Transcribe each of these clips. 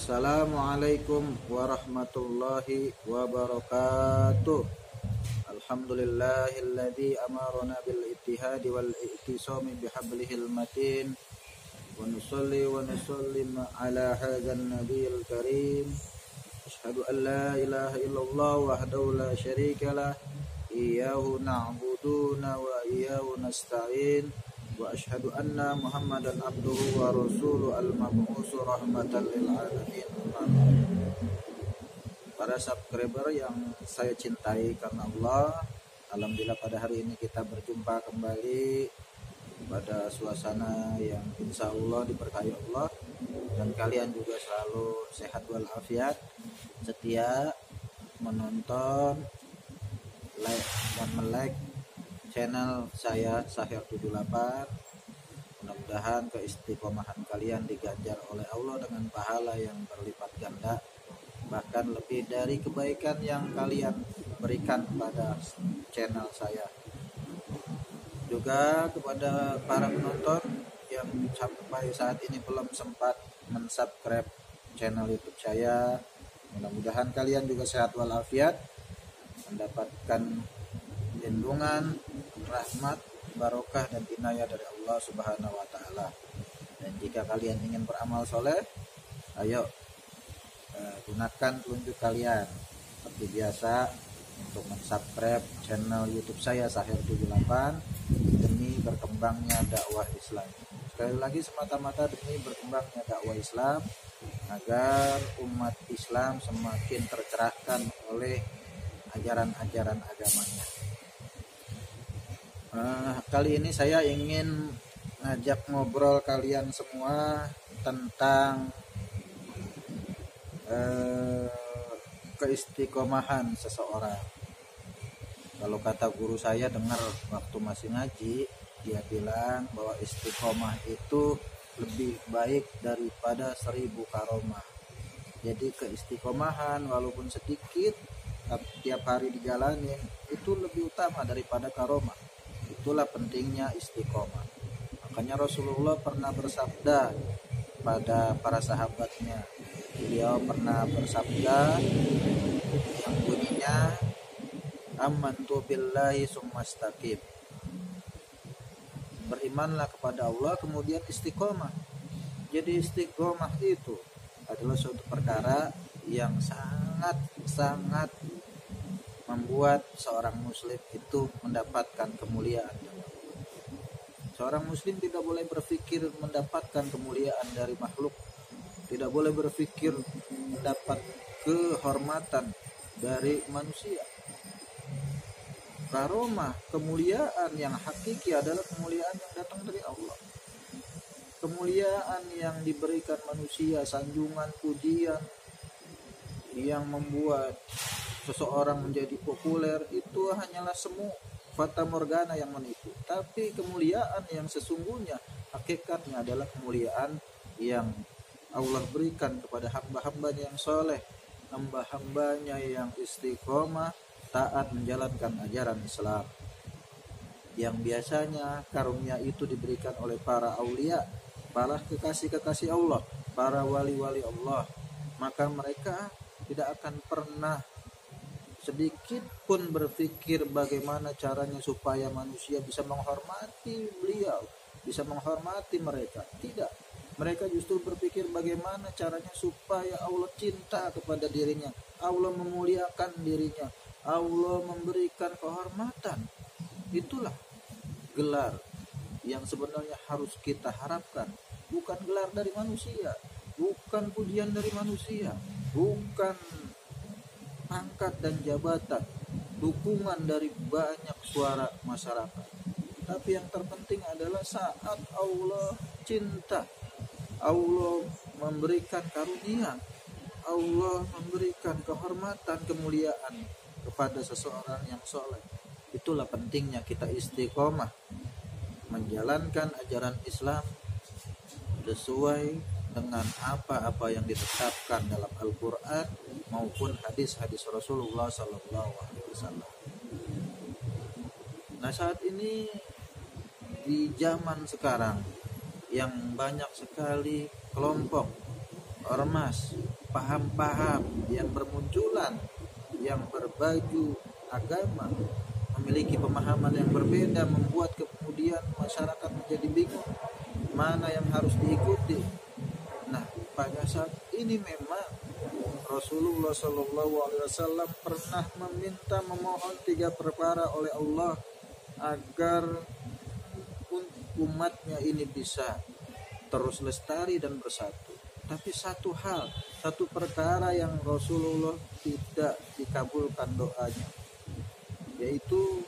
Assalamualaikum warahmatullahi wabarakatuh. Alhamdulillahilladzi amarna bil ittihadi wal i'tisami bihablihil matin. Wa nusalli wa nusallim ala hadzal nabiyil karim. Asyhadu an la ilaha illallah wahdahu la syarikalah. Iyyahu na'buduna wa iyyahu nasta'in. Wa asyhadu anna Muhammadan abduhu wa rasuluhu al-mab'usu rahmatan lil alamin. Para subscriber yang saya cintai karena Allah, alhamdulillah pada hari ini kita berjumpa kembali pada suasana yang insya Allah diberkahi Allah, dan kalian juga selalu sehat walafiat, setia menonton, like channel saya Sahir 78. Mudah-mudahan keistiqomahan kalian diganjar oleh Allah dengan pahala yang berlipat ganda, bahkan lebih dari kebaikan yang kalian berikan pada channel saya. Juga kepada para penonton yang sampai saat ini belum sempat mensubscribe channel YouTube saya, mudah-mudahan kalian juga sehat walafiat, mendapatkan lindungan, rahmat, barokah dan inayah dari Allah Subhanahu wa taala. Dan jika kalian ingin beramal soleh, ayo gunakan telunjuk kalian seperti biasa untuk mensubscribe channel YouTube saya Sahir 78 demi berkembangnya dakwah Islam. Sekali lagi, semata-mata demi berkembangnya dakwah Islam agar umat Islam semakin tercerahkan oleh ajaran-ajaran agamanya. Kali ini saya ingin ngajak ngobrol kalian semua tentang keistiqomahan seseorang. Kalau kata guru saya dengar waktu masih ngaji, dia bilang bahwa istiqomah itu lebih baik daripada 1000 karomah. Jadi keistiqomahan walaupun sedikit tiap hari dijalanin itu lebih utama daripada karomah. Itulah pentingnya istiqomah. Makanya Rasulullah pernah bersabda pada para sahabatnya. Beliau pernah bersabda yang bunyinya amantu billahi summastaqim. Berimanlah kepada Allah kemudian istiqomah. Jadi istiqomah itu adalah suatu perkara yang sangat membuat seorang muslim itu mendapatkan kemuliaan. Seorang muslim tidak boleh berpikir mendapatkan kemuliaan dari makhluk, tidak boleh berpikir mendapat kehormatan dari manusia. Karomah, kemuliaan yang hakiki adalah kemuliaan yang datang dari Allah. Kemuliaan yang diberikan manusia, sanjungan, pujian yang membuat seseorang menjadi populer itu hanyalah semu, fata morgana yang menipu. Tapi kemuliaan yang sesungguhnya, hakikatnya adalah kemuliaan yang Allah berikan kepada hamba-hambanya yang soleh, hamba-hambanya yang istiqomah, taat menjalankan ajaran Islam. Yang biasanya karunia itu diberikan oleh para aulia, para kekasih-kekasih Allah, para wali-wali Allah. Maka mereka tidak akan pernah sedikit pun berpikir bagaimana caranya supaya manusia bisa menghormati beliau, bisa menghormati mereka. Tidak. Mereka justru berpikir bagaimana caranya supaya Allah cinta kepada dirinya, Allah memuliakan dirinya, Allah memberikan kehormatan. Itulah gelar yang sebenarnya harus kita harapkan. Bukan gelar dari manusia, bukan pujian dari manusia, bukan pangkat dan jabatan, dukungan dari banyak suara masyarakat. Tapi yang terpenting adalah saat Allah cinta, Allah memberikan karunia, Allah memberikan kehormatan, kemuliaan kepada seseorang yang soleh. Itulah pentingnya kita istiqomah menjalankan ajaran Islam sesuai dengan apa-apa yang ditetapkan dalam Al-Quran maupun hadis-hadis Rasulullah SAW. Nah, saat ini di zaman sekarang yang banyak sekali kelompok ormas, paham-paham yang bermunculan, yang berbaju agama, memiliki pemahaman yang berbeda, membuat kemudian masyarakat menjadi bingung mana yang harus diikuti. Nah, pada saat ini memang Rasulullah SAW pernah memohon 3 perkara oleh Allah agar umatnya ini bisa terus lestari dan bersatu. Tapi satu perkara yang Rasulullah tidak dikabulkan doanya, yaitu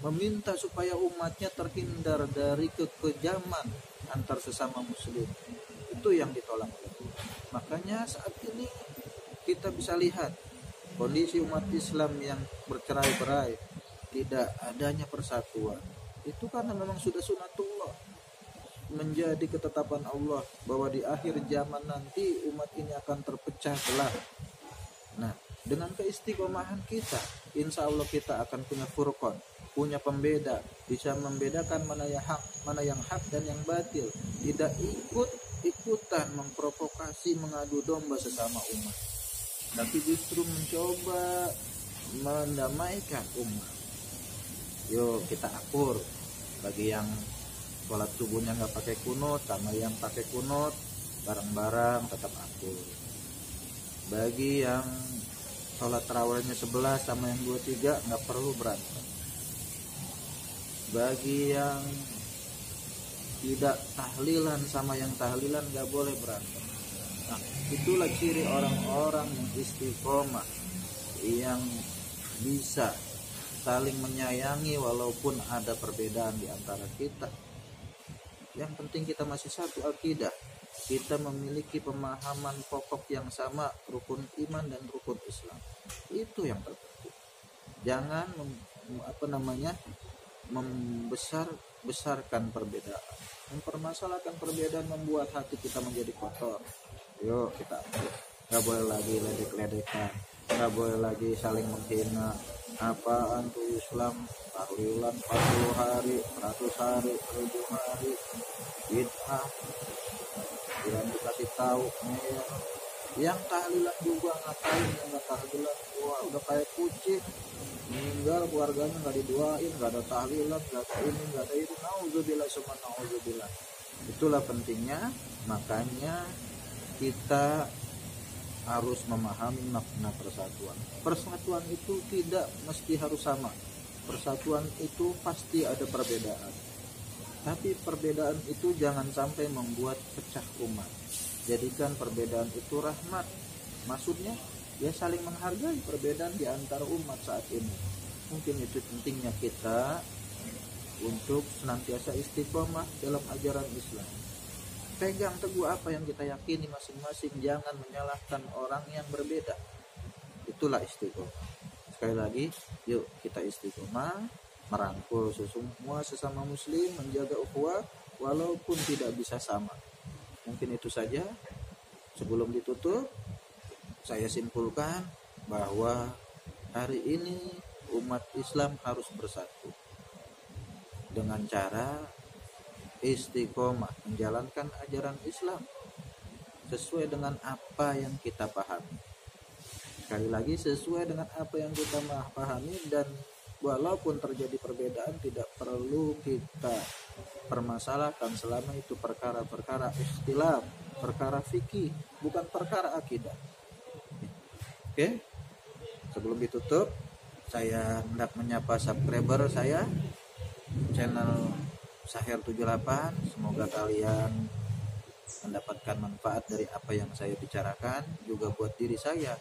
meminta supaya umatnya terhindar dari kekejaman antar sesama muslim. Itu yang ditolak oleh Allah. Makanya saat ini kita bisa lihat kondisi umat Islam yang bercerai-berai, tidak adanya persatuan. Itu karena memang sudah sunatullah, menjadi ketetapan Allah bahwa di akhir zaman nanti umat ini akan terpecah belah. Nah, dengan keistiqomahan kita, insya Allah kita akan punya furqan, punya pembeda, bisa membedakan mana yang hak dan yang batil, tidak ikut-ikutan memprovokasi, mengadu domba sesama umat, tapi justru mencoba mendamaikan umat. Yuk kita akur, bagi yang sholat subuhnya nggak pakai kunut sama yang pakai kunut bareng-bareng tetap akur. Bagi yang sholat tarawihnya 11 sama yang 23 nggak perlu berantem. Bagi yang tidak tahlilan sama yang tahlilan nggak boleh berantem. Nah, itulah ciri orang-orang yang istiqomah, yang bisa saling menyayangi walaupun ada perbedaan di antara kita. Yang penting kita masih satu akidah, kita memiliki pemahaman pokok yang sama, rukun iman dan rukun Islam. Itu yang terpenting. Jangan membesarkan perbedaan, mempermasalahkan perbedaan membuat hati kita menjadi kotor. Yuk kita nggak boleh lagi ledek-ledekan, nggak boleh lagi saling menghina. Apaan tuh Islam, tahlilan 40 hari, 100 hari, 1000 hari, bid'ah. Yang dikasih tahu yang tahlilan juga ngapain, yang nggak tahlilan, wah udah kayak kucing meninggal keluarganya nggak didoain, nggak ada tahlilan, nggak ada ini, nggak ada itu. Nauzubillah summa nauzubillah. Itulah pentingnya, makanya kita harus memahami makna persatuan. Persatuan itu tidak mesti harus sama. Persatuan itu pasti ada perbedaan. Tapi perbedaan itu jangan sampai membuat pecah umat. Jadikan perbedaan itu rahmat. Maksudnya ya saling menghargai perbedaan di antara umat saat ini. Mungkin itu pentingnya kita untuk senantiasa istiqomah dalam ajaran Islam. Pegang teguh apa yang kita yakini masing-masing, jangan menyalahkan orang yang berbeda. Itulah istiqomah. Sekali lagi, yuk kita istiqomah, merangkul semua sesama muslim, menjaga ukhuwah walaupun tidak bisa sama. Mungkin itu saja. Sebelum ditutup, saya simpulkan bahwa hari ini umat Islam harus bersatu dengan cara istiqomah, menjalankan ajaran Islam sesuai dengan apa yang kita pahami. Sekali lagi, sesuai dengan apa yang kita pahami, dan walaupun terjadi perbedaan tidak perlu kita permasalahkan selama itu perkara-perkara ikhtilaf, perkara fikih, bukan perkara akidah. Oke? Sebelum ditutup, saya hendak menyapa subscriber saya channel Sahir 78. Semoga kalian mendapatkan manfaat dari apa yang saya bicarakan. Juga buat diri saya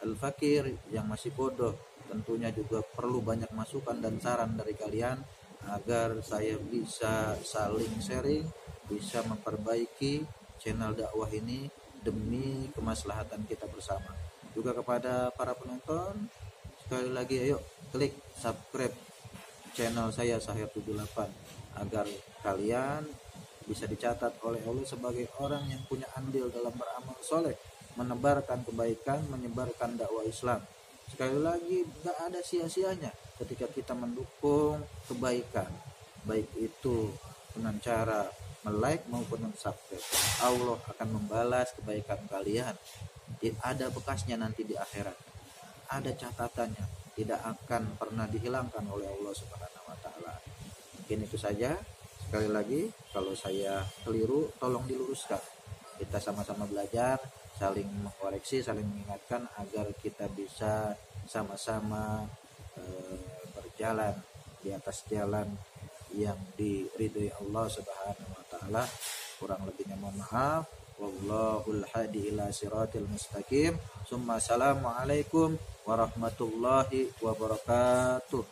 Al-Fakir yang masih bodoh, tentunya juga perlu banyak masukan dan saran dari kalian agar saya bisa saling sharing, bisa memperbaiki channel dakwah ini demi kemaslahatan kita bersama. Juga kepada para penonton, sekali lagi ayo klik subscribe channel saya Sahir 78 agar kalian bisa dicatat oleh Allah sebagai orang yang punya andil dalam beramal soleh, menebarkan kebaikan, menyebarkan dakwah Islam. Sekali lagi, gak ada sia-sianya ketika kita mendukung kebaikan, baik itu dengan cara like maupun subscribe. Allah akan membalas kebaikan kalian. Ada bekasnya nanti di akhirat. Ada catatannya, tidak akan pernah dihilangkan oleh Allah Subhanahu wa taala. Mungkin itu saja. Sekali lagi, kalau saya keliru tolong diluruskan. Kita sama-sama belajar, saling mengkoreksi, saling mengingatkan agar kita bisa sama-sama berjalan di atas jalan yang diridhoi Allah Subhanahu wa taala. Kurang lebihnya mohon maaf. Wallahul hadi ila siratil mustaqim. Assalamualaikum warahmatullahi wabarakatuh.